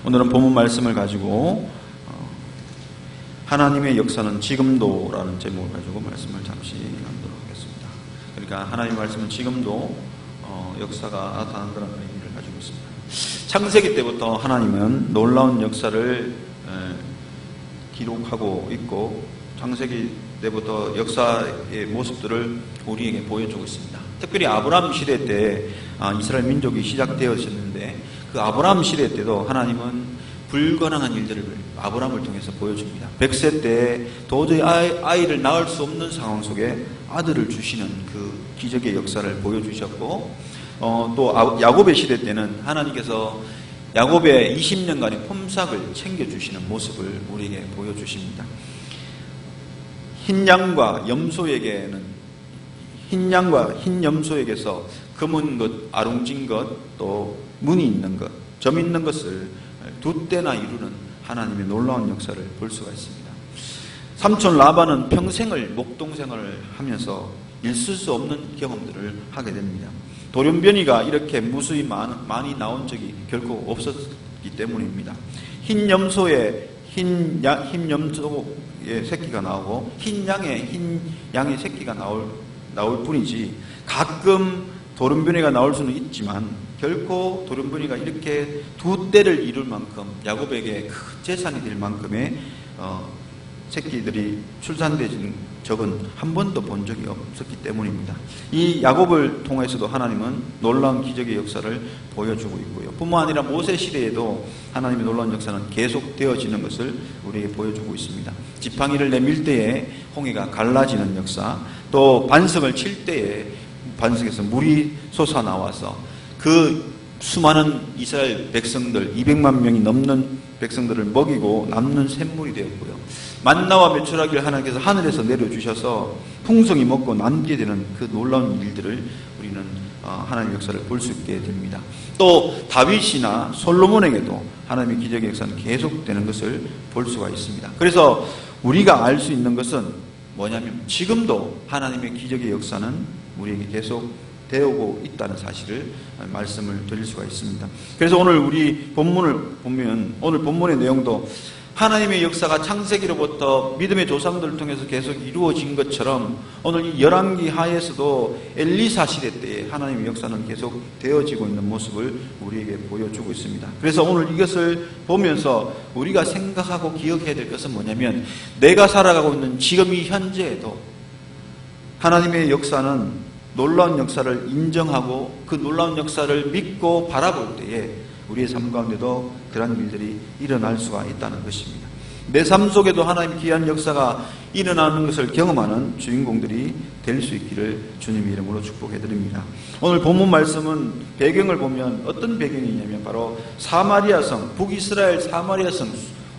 오늘은 본문 말씀을 가지고 하나님의 역사는 지금도라는 제목을 가지고 말씀을 잠시 나누도록 하겠습니다. 그러니까 하나님의 말씀은 지금도 역사가 나타난다는 의미를 가지고 있습니다. 창세기 때부터 하나님은 놀라운 역사를 기록하고 있고 창세기 때부터 역사의 모습들을 우리에게 보여주고 있습니다. 특별히 아브라함 시대 때 이스라엘 민족이 시작되었었는데 그 아브라함 시대 때도 하나님은 불가능한 일들을 아브라함을 통해서 보여줍니다. 100세 때 도저히 아이를 낳을 수 없는 상황 속에 아들을 주시는 그 기적의 역사를 보여주셨고 또 야곱의 시대 때는 하나님께서 야곱의 20년간의 품삯을 챙겨주시는 모습을 우리에게 보여주십니다. 흰 양과 흰 염소에게서 검은 것, 아롱진 것, 또 무늬 있는 것, 점 있는 것을 두 때나 이루는 하나님의 놀라운 역사를 볼 수가 있습니다. 삼촌 라반은 평생을 목동생활을 하면서 있을 수 없는 경험들을 하게 됩니다. 돌연변이가 이렇게 무수히 많이 나온 적이 결코 없었기 때문입니다. 흰 염소의 새끼가 나오고 흰 양의 새끼가 나올 뿐이지 가끔 돌연변이가 나올 수는 있지만 결코 돌연변이가 이렇게 두 때를 이룰 만큼 야곱에게 큰 재산이 될 만큼의 새끼들이 출산되는 적은 한 번도 본 적이 없었기 때문입니다. 이 야곱을 통해서도 하나님은 놀라운 기적의 역사를 보여주고 있고요. 뿐만 아니라 모세 시대에도 하나님의 놀라운 역사는 계속되어지는 것을 우리에게 보여주고 있습니다. 지팡이를 내밀 때에 홍해가 갈라지는 역사, 또 반석을 칠 때에 반석에서 물이 솟아나와서 그 수많은 이스라엘 백성들 200만 명이 넘는 백성들을 먹이고 남는 샘물이 되었고요. 만나와 메추라기를 하나님께서 하늘에서 내려주셔서 풍성히 먹고 남게 되는 그 놀라운 일들을 우리는 하나님의 역사를 볼 수 있게 됩니다. 또 다윗이나 솔로몬에게도 하나님의 기적의 역사는 계속되는 것을 볼 수가 있습니다. 그래서 우리가 알 수 있는 것은 뭐냐면 지금도 하나님의 기적의 역사는 우리에게 계속 되어오고 있다는 사실을 말씀을 드릴 수가 있습니다. 그래서 오늘 우리 본문을 보면 오늘 본문의 내용도 하나님의 역사가 창세기로부터 믿음의 조상들을 통해서 계속 이루어진 것처럼 오늘 이 열왕기 하에서도 엘리사 시대 때에 하나님의 역사는 계속 되어지고 있는 모습을 우리에게 보여주고 있습니다. 그래서 오늘 이것을 보면서 우리가 생각하고 기억해야 될 것은 뭐냐면 내가 살아가고 있는 지금 이 현재에도 하나님의 역사는 놀라운 역사를 인정하고 그 놀라운 역사를 믿고 바라볼 때에 우리의 삶 가운데도 그런 일들이 일어날 수가 있다는 것입니다. 내 삶 속에도 하나님의 귀한 역사가 일어나는 것을 경험하는 주인공들이 될 수 있기를 주님의 이름으로 축복해드립니다. 오늘 본문 말씀은 배경을 보면 어떤 배경이냐면 바로 사마리아성, 북이스라엘 사마리아성,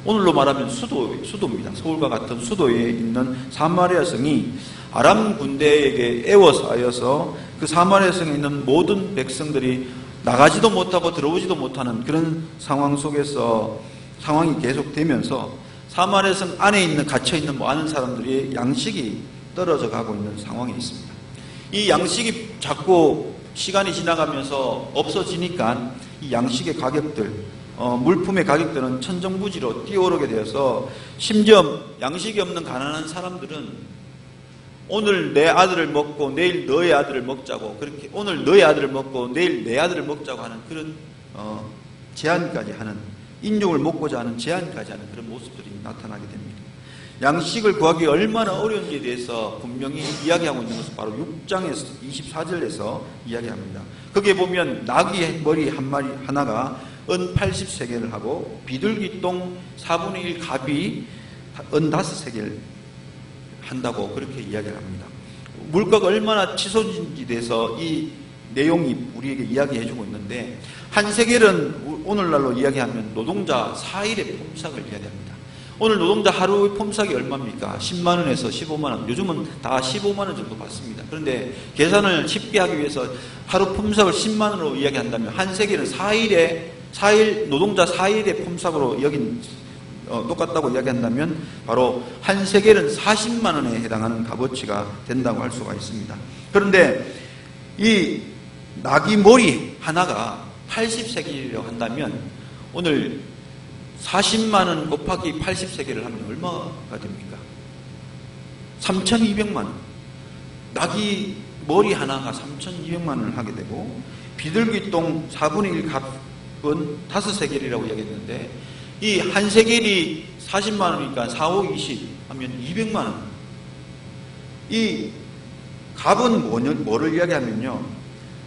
오늘로 말하면 수도입니다. 서울과 같은 수도에 있는 사마리아성이 아람 군대에게 애워싸여서 그 사마리아성에 있는 모든 백성들이 나가지도 못하고 들어오지도 못하는 그런 상황 속에서 상황이 계속되면서 사마리아성 안에 갇혀있는 많은 사람들이 양식이 떨어져 가고 있는 상황에 있습니다. 이 양식이 자꾸 시간이 지나가면서 없어지니까 이 양식의 가격들, 물품의 가격들은 천정부지로 뛰어오르게 되어서 심지어 양식이 없는 가난한 사람들은 오늘 내 아들을 먹고 내일 너의 아들을 먹자고, 그렇게 오늘 너의 아들을 먹고 내일 내 아들을 먹자고 하는 그런 제한까지 하는, 인종을 먹고자 하는 제한까지 하는 그런 모습들이 나타나게 됩니다. 양식을 구하기 얼마나 어려운지에 대해서 분명히 이야기하고 있는 것은 바로 6장에서 24절에서 이야기합니다. 거기에 보면 나귀 머리 한 마리 하나가 은 80세겔을 하고 비둘기 똥 4분의 1 갑이 은 5세겔 한다고 그렇게 이야기를 합니다. 물가가 얼마나 치솟은지에 대해서 이 내용이 우리에게 이야기해주고 있는데, 한 세겔은 오늘날로 이야기하면 노동자 4일의 품삯을 이야기합니다. 오늘 노동자 하루 품삯이 얼마입니까? 10만 원에서 15만 원, 요즘은 다 15만 원 정도 받습니다. 그런데 계산을 쉽게 하기 위해서 하루 품삯을 10만 원으로 이야기한다면 한 세겔은 4일 노동자 4일의 품삯으로 여긴 똑같다고 이야기한다면 바로 한 세겔은 40만 원에 해당하는 값어치가 된다고 할 수가 있습니다. 그런데 이 나귀 머리 하나가 80세겔이라고 한다면 오늘 40만 원 곱하기 80세겔을 하면 얼마가 됩니까? 3,200만 원. 낙이 머리 하나가 3,200만 원을 하게 되고, 비둘기똥 4분의 1 값은 5세겔이라고 이야기했는데, 이 한 세겔이 40만 원이니까 4, 5, 20 하면 200만 원. 이 값은 뭐를 이야기하면요,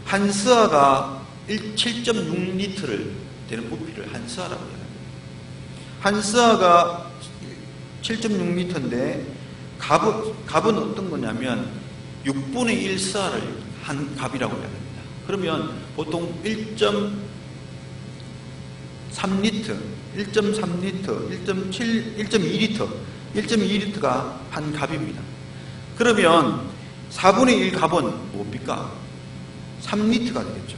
한 스아가 7.6리터를 되는 부피를 한 스아라고 이야기합니다. 한 스아가 7.6리터인데 값은 어떤 거냐면 6분의 1 스아를 한 값이라고 이야기합니다. 그러면 보통 1.3리터, 1.2리터, 1.2리터가 한 값입니다. 그러면 4분의 1 값은 뭡니까? 3리터가 되겠죠.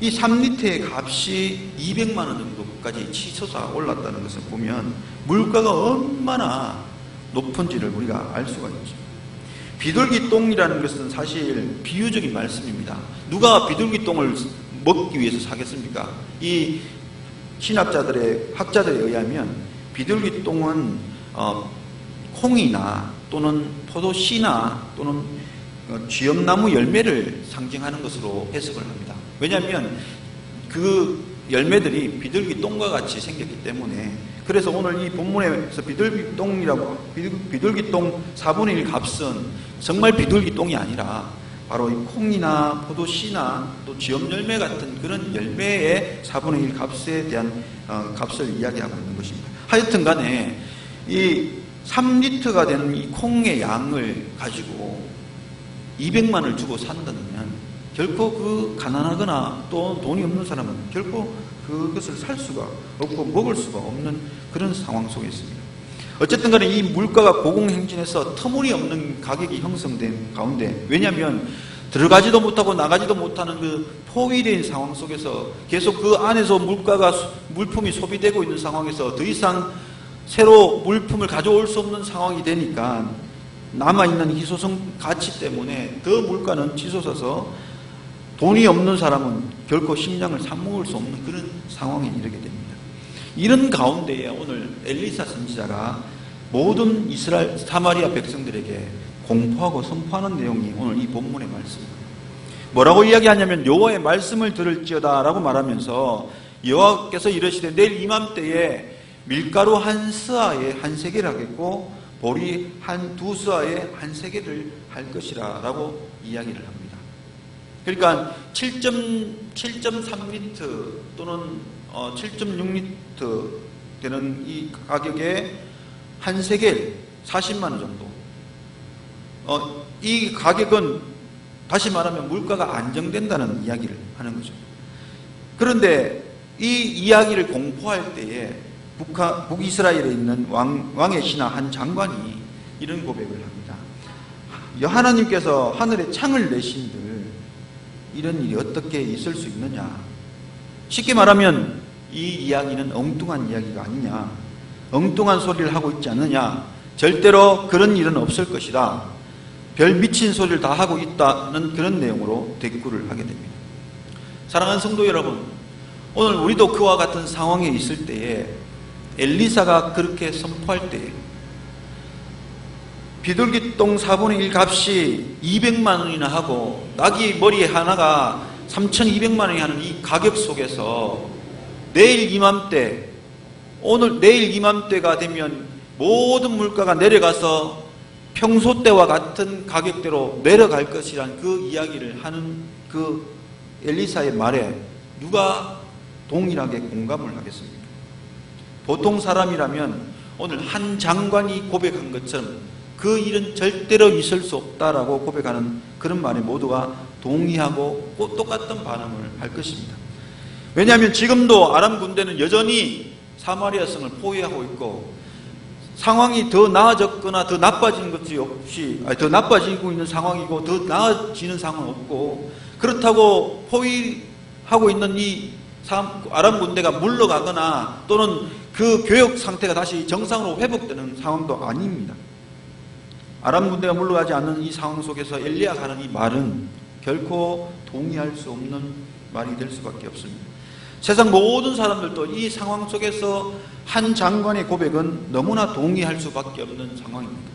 이 3리터의 값이 200만 원 정도까지 치솟아 올랐다는 것을 보면 물가가 얼마나 높은지를 우리가 알 수가 있죠. 비둘기똥이라는 것은 사실 비유적인 말씀입니다. 누가 비둘기똥을 먹기 위해서 사겠습니까? 이 학자들에 의하면 비둘기똥은 콩이나 또는 포도씨나 또는 쥐엄나무 열매를 상징하는 것으로 해석을 합니다. 왜냐하면 그 열매들이 비둘기똥과 같이 생겼기 때문에. 그래서 오늘 이 본문에서 비둘기똥 4분의 1 값은 정말 비둘기똥이 아니라 바로 이 콩이나 포도씨나 또 쥐엄 열매 같은 그런 열매의 4분의 1 값에 대한 값을 이야기하고 있는 것입니다. 하여튼 간에 이 3리터가 되는 이 콩의 양을 가지고 200만 원을 주고 산다면 결코 그 가난하거나 또 돈이 없는 사람은 결코 그것을 살 수가 없고 먹을 수가 없는 그런 상황 속에 있습니다. 어쨌든 간에 이 물가가 고공행진해서 터무니없는 가격이 형성된 가운데, 왜냐하면 들어가지도 못하고 나가지도 못하는 그 포위된 상황 속에서 계속 그 안에서 물품이 소비되고 있는 상황에서 더 이상 새로 물품을 가져올 수 없는 상황이 되니까 남아있는 희소성 가치 때문에 더 물가는 치솟아서 돈이 없는 사람은 결코 식량을 사 먹을 수 없는 그런 상황에 이르게 됩니다. 이런 가운데에 오늘 엘리사 선지자가 모든 이스라엘 사마리아 백성들에게 공포하고 선포하는 내용이 오늘 이 본문의 말씀입니다. 뭐라고 이야기하냐면 여호와의 말씀을 들을지어다 라고 말하면서 여호와께서 이르시되 내일 이맘때에 밀가루 한 스아에 한 세겔 하겠고 보리 한 두 스아에 한 세겔을 할 것이라 라고 이야기를 합니다. 그러니까 7.3리터 또는 7.6리터 되는 이 가격에 한 세겔 40만 원 정도. 이 가격은 다시 말하면 물가가 안정된다는 이야기를 하는 거죠. 그런데 이 이야기를 공포할 때에 북이스라엘에 있는 왕의 신하 한 장관이 이런 고백을 합니다. 하나님께서 하늘에 창을 내신들 이런 일이 어떻게 있을 수 있느냐. 쉽게 말하면 이 이야기는 엉뚱한 이야기가 아니냐, 엉뚱한 소리를 하고 있지 않느냐, 절대로 그런 일은 없을 것이다, 별 미친 소리를 다 하고 있다는 그런 내용으로 대꾸를 하게 됩니다. 사랑하는 성도 여러분, 오늘 우리도 그와 같은 상황에 있을 때에 엘리사가 그렇게 선포할 때에 비둘기똥 4분의 1 값이 200만 원이나 하고 낙이 머리 하나가 3,200만 원이 하는 이 가격 속에서 내일 이맘때가 되면 모든 물가가 내려가서 평소 때와 같은 가격대로 내려갈 것이란 그 이야기를 하는 그 엘리사의 말에 누가 동일하게 공감을 하겠습니까? 보통 사람이라면 오늘 한 장관이 고백한 것처럼 그 일은 절대로 있을 수 없다라고 고백하는 그런 말에 모두가 동의하고 똑같은 반응을 할 것입니다. 왜냐하면 지금도 아람 군대는 여전히 사마리아 성을 포위하고 있고 상황이 더 나아졌거나 더 나빠진 것이 없이, 더 나빠지고 있는 상황이고 더 나아지는 상황은 없고, 그렇다고 포위하고 있는 이 아람 군대가 물러가거나 또는 그 교역 상태가 다시 정상으로 회복되는 상황도 아닙니다. 아람 군대가 물러가지 않는 이 상황 속에서 엘리야가 하는 이 말은 결코 동의할 수 없는 말이 될 수밖에 없습니다. 세상 모든 사람들도 이 상황 속에서 한 장관의 고백은 너무나 동의할 수밖에 없는 상황입니다.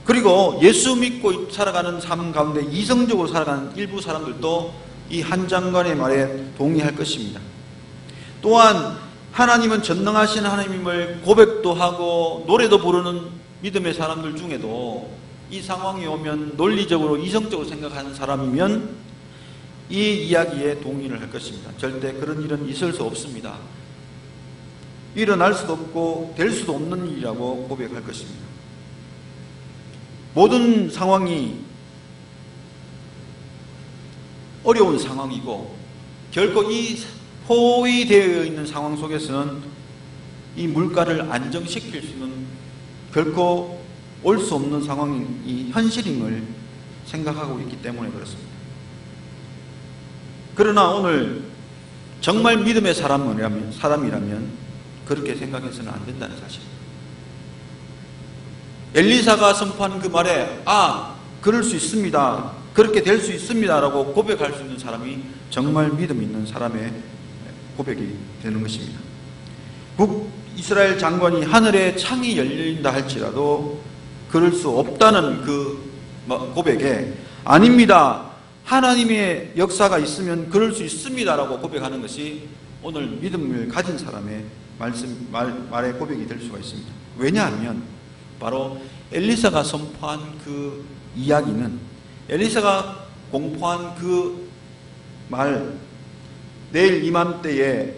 그리고 예수 믿고 살아가는 삶 가운데 이성적으로 살아가는 일부 사람들도 이 한 장관의 말에 동의할 것입니다. 또한 하나님은 전능하신 하나님을 고백도 하고 노래도 부르는 믿음의 사람들 중에도 이 상황이 오면 논리적으로 이성적으로 생각하는 사람이면 이 이야기에 동의를 할 것입니다. 절대 그런 일은 있을 수 없습니다. 일어날 수도 없고 될 수도 없는 일이라고 고백할 것입니다. 모든 상황이 어려운 상황이고 결코 이 포위되어 있는 상황 속에서는 이 물가를 안정시킬 수 있는 결코 올 수 없는 상황이 현실임을 생각하고 있기 때문에 그렇습니다. 그러나 오늘 정말 믿음의 사람이라면 그렇게 생각해서는 안 된다는 사실입니다. 엘리사가 선포한 그 말에 그럴 수 있습니다, 그렇게 될 수 있습니다 라고 고백할 수 있는 사람이 정말 믿음 있는 사람의 고백이 되는 것입니다. 북이스라엘 장관이 하늘에 창이 열린다 할지라도 그럴 수 없다는 그 고백에 아닙니다, 하나님의 역사가 있으면 그럴 수 있습니다 라고 고백하는 것이 오늘 믿음을 가진 사람의 말의 고백이 될 수가 있습니다. 왜냐하면 바로 엘리사가 선포한 그 이야기는, 엘리사가 공포한 그 말, 내일 이맘때에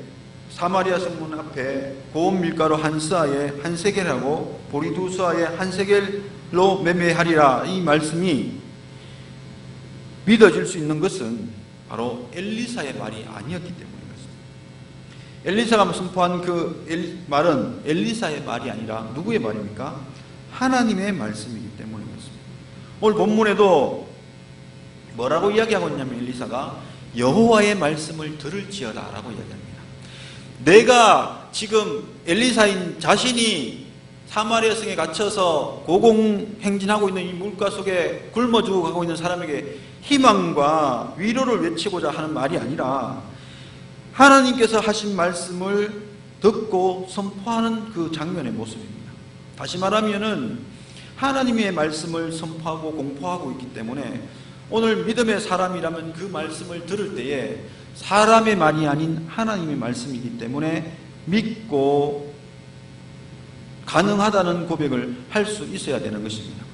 사마리아 성문 앞에 고운 밀가루 한 스아에 한 세겔하고 보리 두 스아에 한 세겔로 매매하리라, 이 말씀이 믿어질 수 있는 것은 바로 엘리사의 말이 아니었기 때문에 그렇습니다. 엘리사가 선포한 그 말은 엘리사의 말이 아니라 누구의 말입니까? 하나님의 말씀이기 때문에 그렇습니다. 오늘 본문에도 뭐라고 이야기하고 있냐면 엘리사가 여호와의 말씀을 들을지어다 라고 이야기합니다. 내가 지금 엘리사인 자신이 사마리아 성에 갇혀서 고공행진하고 있는 이 물가 속에 굶어 죽어가고 있는 사람에게 희망과 위로를 외치고자 하는 말이 아니라 하나님께서 하신 말씀을 듣고 선포하는 그 장면의 모습입니다. 다시 말하면은 하나님의 말씀을 선포하고 공포하고 있기 때문에 오늘 믿음의 사람이라면 그 말씀을 들을 때에 사람의 말이 아닌 하나님의 말씀이기 때문에 믿고 가능하다는 고백을 할 수 있어야 되는 것입니다.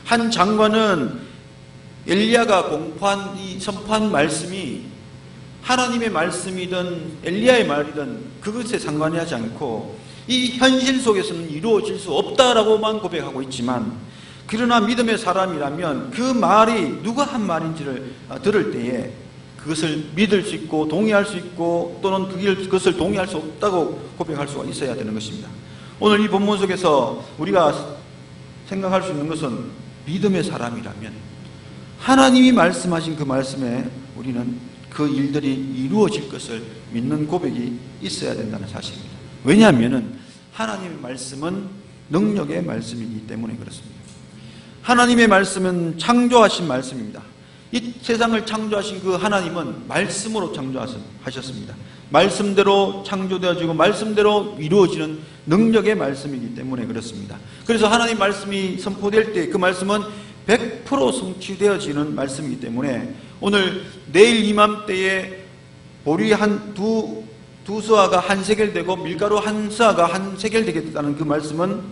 한 장관은 엘리야가 선포한 말씀이 하나님의 말씀이든 엘리야의 말이든 그것에 상관하지 않고 이 현실 속에서는 이루어질 수 없다라고만 고백하고 있지만, 그러나 믿음의 사람이라면 그 말이 누가 한 말인지를 들을 때에 그것을 믿을 수 있고 동의할 수 있고 또는 그것을 동의할 수 없다고 고백할 수가 있어야 되는 것입니다. 오늘 이 본문 속에서 우리가 생각할 수 있는 것은 믿음의 사람이라면 하나님이 말씀하신 그 말씀에 우리는 그 일들이 이루어질 것을 믿는 고백이 있어야 된다는 사실입니다. 왜냐하면 하나님의 말씀은 능력의 말씀이기 때문에 그렇습니다. 하나님의 말씀은 창조하신 말씀입니다. 이 세상을 창조하신 그 하나님은 말씀으로 창조하셨습니다. 말씀대로 창조되어지고 말씀대로 이루어지는 능력의 말씀이기 때문에 그렇습니다. 그래서 하나님 말씀이 선포될 때 그 말씀은 100% 성취되어지는 말씀이기 때문에 오늘 내일 이맘때에 보리 두 스아가 한 세겔 되고 밀가루 한 스아가 한 세겔 되겠다는 그 말씀은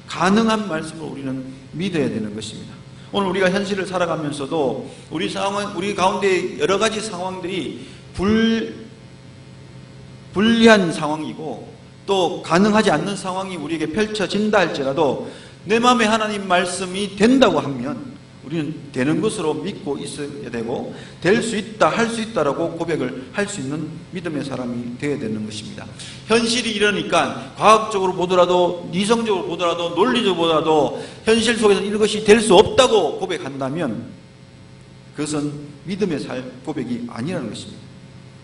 가능한 말씀을 우리는 믿어야 되는 것입니다. 오늘 우리가 현실을 살아가면서도 우리 가운데 여러 가지 상황들이 불리한 상황이고 또 가능하지 않는 상황이 우리에게 펼쳐진다 할지라도 내 마음에 하나님 말씀이 된다고 하면 우리는 되는 것으로 믿고 있어야 되고 될 수 있다, 할 수 있다라고 고백을 할 수 있는 믿음의 사람이 되어야 되는 것입니다. 현실이 이러니까 과학적으로 보더라도 이성적으로 보더라도 논리적으로 보더라도 현실 속에서 이것이 될 수 없다고 고백한다면 그것은 믿음의 고백이 아니라는 것입니다.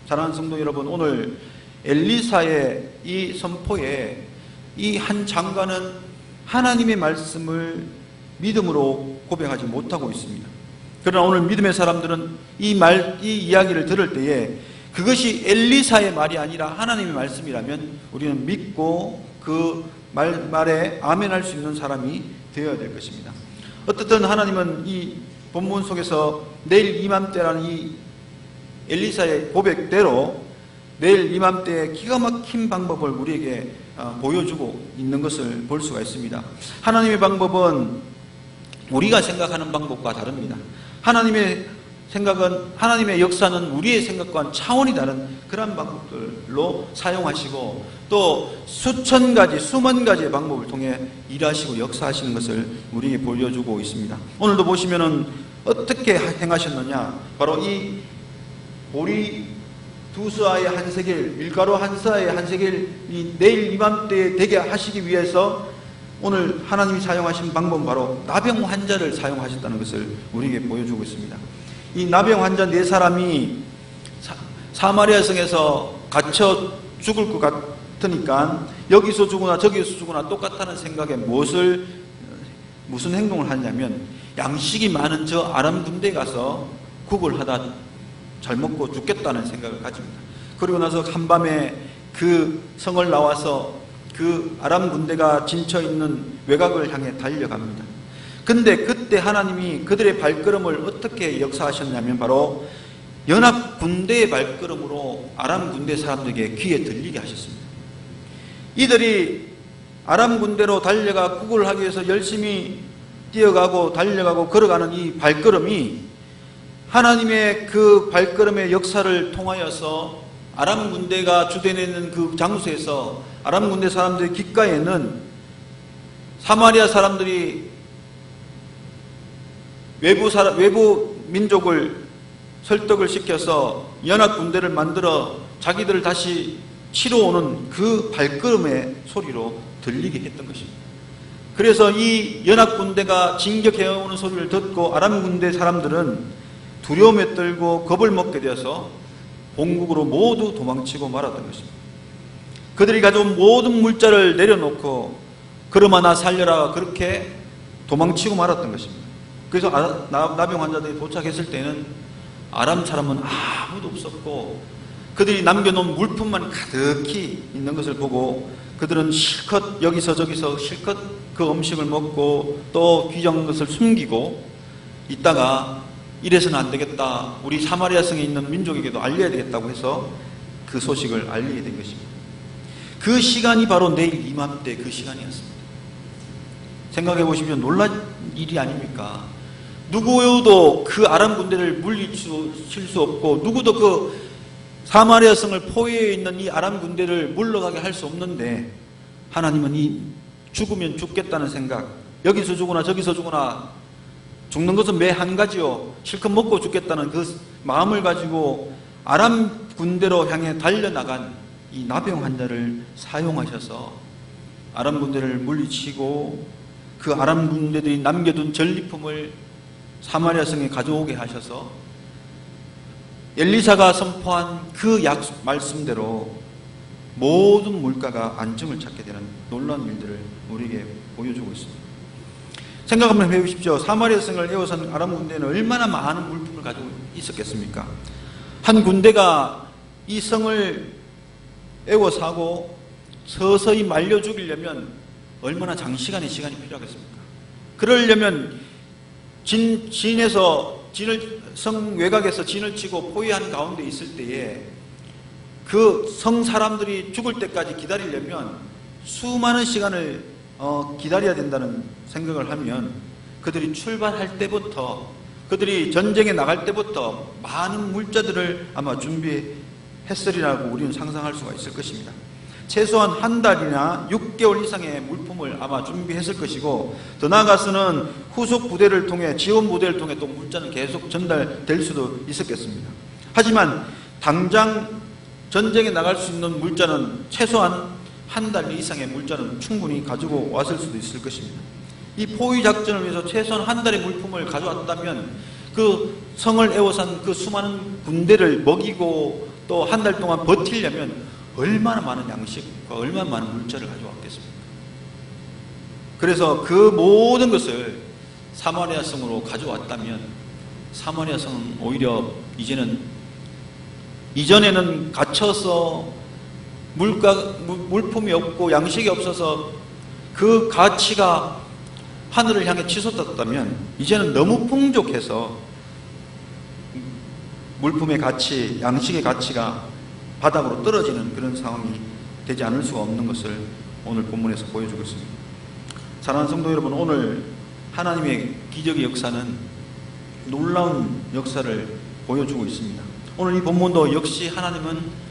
사랑하는 성도 여러분, 오늘 엘리사의 이 선포에 이 한 장관은 하나님의 말씀을 믿음으로 고백하지 못하고 있습니다. 그러나 오늘 믿음의 사람들은 이 이야기를 들을 때에 그것이 엘리사의 말이 아니라 하나님의 말씀이라면 우리는 믿고 그 말에 아멘할 수 있는 사람이 되어야 될 것입니다. 어떻든 하나님은 이 본문 속에서 내일 이맘때라는 이 엘리사의 고백대로 내일 이맘때에 기가 막힌 방법을 우리에게 보여주고 있는 것을 볼 수가 있습니다. 하나님의 방법은 우리가 생각하는 방법과 다릅니다. 하나님의 생각은, 하나님의 역사는 우리의 생각과는 차원이 다른 그런 방법들로 사용하시고 또 수천 가지, 수만 가지의 방법을 통해 일하시고 역사하시는 것을 우리에게 보여주고 있습니다. 오늘도 보시면은 어떻게 행하셨느냐, 바로 이 보리 두 서아의 한 세겔, 밀가루 한 서아의 한 세겔이 내일 이맘때에 되게 하시기 위해서 오늘 하나님이 사용하신 방법은 바로 나병 환자를 사용하셨다는 것을 우리에게 보여주고 있습니다. 이 나병 환자 네 사람이 사마리아 성에서 갇혀 죽을 것 같으니까 여기서 죽으나 저기서 죽으나 똑같다는 생각에 무슨 행동을 하냐면 양식이 많은 저 아람 군대에 가서 국을 하다 잘 먹고 죽겠다는 생각을 가집니다. 그리고 나서 한밤에 그 성을 나와서 그 아람 군대가 진쳐 있는 외곽을 향해 달려갑니다. 근데 그때 하나님이 그들의 발걸음을 어떻게 역사하셨냐면 바로 연합 군대의 발걸음으로 아람 군대 사람들에게 귀에 들리게 하셨습니다. 이들이 아람 군대로 달려가 국을 하기 위해서 열심히 뛰어가고 달려가고 걸어가는 이 발걸음이 하나님의 그 발걸음의 역사를 통하여서 아람 군대가 주둔했는 그 장소에서 아람 군대 사람들의 귓가에는 사마리아 사람들이 외부 민족을 설득을 시켜서 연합 군대를 만들어 자기들을 다시 치러 오는 그 발걸음의 소리로 들리게 했던 것입니다. 그래서 이 연합 군대가 진격해오는 소리를 듣고 아람 군대 사람들은 두려움에 떨고 겁을 먹게 되어서 본국으로 모두 도망치고 말았던 것입니다. 그들이 가져온 모든 물자를 내려놓고 그럼 하나 살려라 그렇게 도망치고 말았던 것입니다. 그래서 나병 환자들이 도착했을 때는 아람 사람은 아무도 없었고 그들이 남겨놓은 물품만 가득히 있는 것을 보고 그들은 실컷 여기서 저기서 실컷 그 음식을 먹고 또 귀중한 것을 숨기고 있다가 이래서는 안 되겠다, 우리 사마리아 성에 있는 민족에게도 알려야 되겠다고 해서 그 소식을 알리게 된 것입니다. 그 시간이 바로 내일 이맘때 그 시간이었습니다. 생각해 보시면 놀랄 일이 아닙니까? 누구도 그 아람 군대를 물리칠 수 없고 누구도 그 사마리아 성을 포위해 있는 이 아람 군대를 물러가게 할 수 없는데 하나님은 이 죽으면 죽겠다는 생각, 여기서 죽으나 저기서 죽으나 죽는 것은 매 한 가지요, 실컷 먹고 죽겠다는 그 마음을 가지고 아람 군대로 향해 달려나간 이 나병 환자를 사용하셔서 아람 군대를 물리치고 그 아람 군대들이 남겨둔 전리품을 사마리아 성에 가져오게 하셔서 엘리사가 선포한 그 말씀대로 모든 물가가 안정을 찾게 되는 놀라운 일들을 우리에게 보여주고 있습니다. 생각 한번 해보십시오. 사마리아 성을 에워싼 아람 군대는 얼마나 많은 물품을 가지고 있었겠습니까? 한 군대가 이 성을 에워싸고 서서히 말려 죽이려면 얼마나 장시간의 시간이 필요하겠습니까? 그러려면 성 외곽에서 진을 치고 포위한 가운데 있을 때에 그 성 사람들이 죽을 때까지 기다리려면 수많은 시간을 기다려야 된다는 생각을 하면 그들이 출발할 때부터, 그들이 전쟁에 나갈 때부터 많은 물자들을 아마 준비했으리라고 우리는 상상할 수가 있을 것입니다. 최소한 한 달이나 6개월 이상의 물품을 아마 준비했을 것이고, 더 나아가서는 후속 부대를 통해, 지원 부대를 통해 또 물자는 계속 전달될 수도 있었겠습니다. 하지만 당장 전쟁에 나갈 수 있는 물자는 최소한 한 달 이상의 물자는 충분히 가지고 왔을 수도 있을 것입니다. 이 포위 작전을 위해서 최소한 한 달의 물품을 가져왔다면 그 성을 에워싼 그 수많은 군대를 먹이고 또 한 달 동안 버티려면 얼마나 많은 양식과 얼마나 많은 물자를 가져왔겠습니까? 그래서 그 모든 것을 사마리아 성으로 가져왔다면 사마리아 성은 오히려 이제는 이전에는 갇혀서 물품이 없고 양식이 없어서 그 가치가 하늘을 향해 치솟았다면 이제는 너무 풍족해서 물품의 가치, 양식의 가치가 바닥으로 떨어지는 그런 상황이 되지 않을 수가 없는 것을 오늘 본문에서 보여주고 있습니다. 사랑하는 성도 여러분, 오늘 하나님의 기적의 역사는 놀라운 역사를 보여주고 있습니다. 오늘 이 본문도 역시 하나님은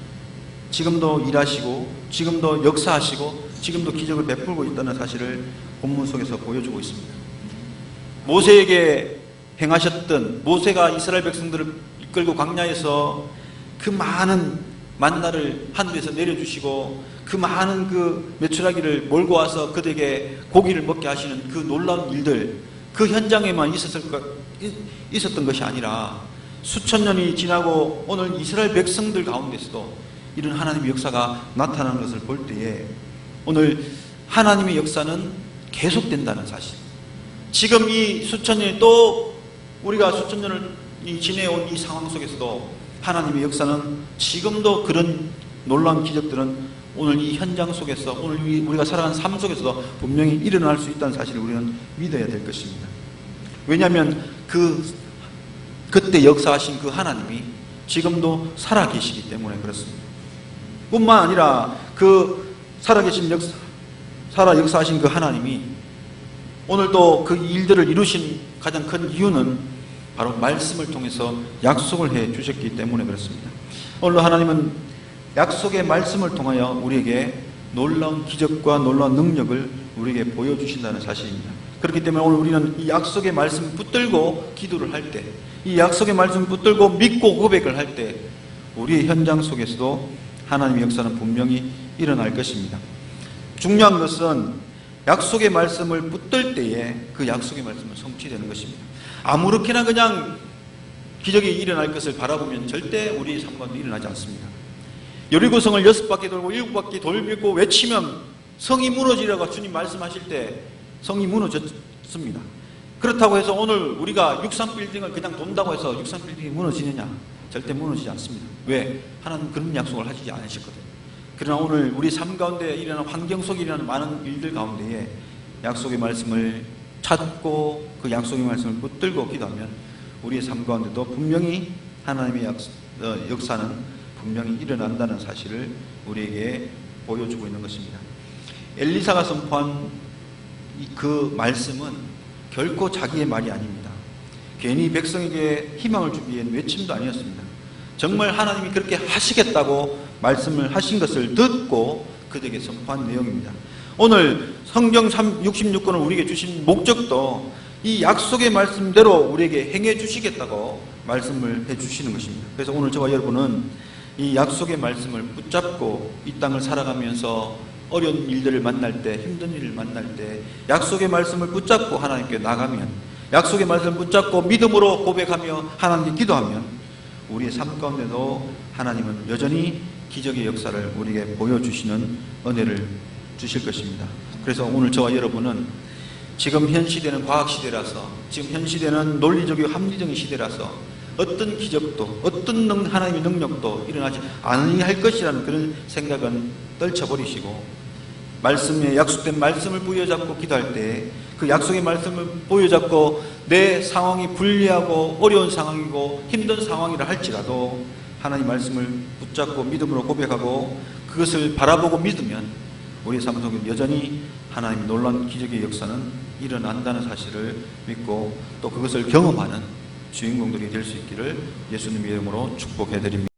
지금도 일하시고 지금도 역사하시고 지금도 기적을 베풀고 있다는 사실을 본문 속에서 보여주고 있습니다. 모세에게 행하셨던, 모세가 이스라엘 백성들을 이끌고 광야에서 그 많은 만나를 하늘에서 내려주시고 그 많은 그 메추라기를 몰고 와서 그들에게 고기를 먹게 하시는 그 놀라운 일들, 그 현장에만 있었던 것이 아니라 수천 년이 지나고 오늘 이스라엘 백성들 가운데서도 이런 하나님의 역사가 나타나는 것을 볼 때에 오늘 하나님의 역사는 계속된다는 사실, 지금 이 수천 년이 또 우리가 수천 년을 지내온 이 상황 속에서도 하나님의 역사는 지금도 그런 놀라운 기적들은 오늘 이 현장 속에서, 오늘 우리가 살아가는 삶 속에서도 분명히 일어날 수 있다는 사실을 우리는 믿어야 될 것입니다. 왜냐하면 그때 역사하신 그 하나님이 지금도 살아계시기 때문에 그렇습니다. 뿐만 아니라 그 살아계신 역사하신 그 하나님이 오늘도 그 일들을 이루신 가장 큰 이유는 바로 말씀을 통해서 약속을 해 주셨기 때문에 그렇습니다. 오늘 하나님은 약속의 말씀을 통하여 우리에게 놀라운 기적과 놀라운 능력을 우리에게 보여주신다는 사실입니다. 그렇기 때문에 오늘 우리는 이 약속의 말씀을 붙들고 기도를 할 때, 이 약속의 말씀을 붙들고 믿고 고백을 할 때 우리의 현장 속에서도 하나님의 역사는 분명히 일어날 것입니다. 중요한 것은 약속의 말씀을 붙들 때에 그 약속의 말씀은 성취되는 것입니다. 아무렇게나 그냥 기적이 일어날 것을 바라보면 절대 우리 삶 가운데 일어나지 않습니다. 여리고성을 6바퀴 돌고 7바퀴 돌고 외치면 성이 무너지라고 주님 말씀하실 때 성이 무너졌습니다. 그렇다고 해서 오늘 우리가 63빌딩을 그냥 돈다고 해서 63빌딩이 무너지느냐? 절대 무너지지 않습니다. 왜? 하나님은 그런 약속을 하시지 않으셨거든요. 그러나 오늘 우리 삶 가운데 일어나는 환경 속에 일어나는 많은 일들 가운데에 약속의 말씀을 찾고 그 약속의 말씀을 붙들고 기도하면 우리의 삶 가운데도 분명히 하나님의 역사는 분명히 일어난다는 사실을 우리에게 보여주고 있는 것입니다. 엘리사가 선포한 그 말씀은 결코 자기의 말이 아닙니다. 괜히 백성에게 희망을 주기 위한 외침도 아니었습니다. 정말 하나님이 그렇게 하시겠다고 말씀을 하신 것을 듣고 그들에게 선포한 내용입니다. 오늘 성경 66권을 우리에게 주신 목적도 이 약속의 말씀대로 우리에게 행해 주시겠다고 말씀을 해 주시는 것입니다. 그래서 오늘 저와 여러분은 이 약속의 말씀을 붙잡고 이 땅을 살아가면서 어려운 일들을 만날 때, 힘든 일을 만날 때 약속의 말씀을 붙잡고 하나님께 나가면, 약속의 말씀을 붙잡고 믿음으로 고백하며 하나님께 기도하면 우리의 삶 가운데도 하나님은 여전히 기적의 역사를 우리에게 보여주시는 은혜를 주실 것입니다. 그래서 오늘 저와 여러분은 지금 현 시대는 과학 시대라서, 지금 현 시대는 논리적이고 합리적인 시대라서 어떤 기적도, 어떤 하나님의 능력도 일어나지 아니할 것이라는 그런 생각은 떨쳐버리시고 말씀에 약속된 말씀을 부여잡고 기도할 때 그 약속의 말씀을 부여잡고 내 상황이 불리하고 어려운 상황이고 힘든 상황이라 할지라도 하나님 말씀을 붙잡고 믿음으로 고백하고 그것을 바라보고 믿으면 우리의 삶 속에 여전히 하나님의 놀라운 기적의 역사는 일어난다는 사실을 믿고 또 그것을 경험하는 주인공들이 될 수 있기를 예수님의 이름으로 축복해드립니다.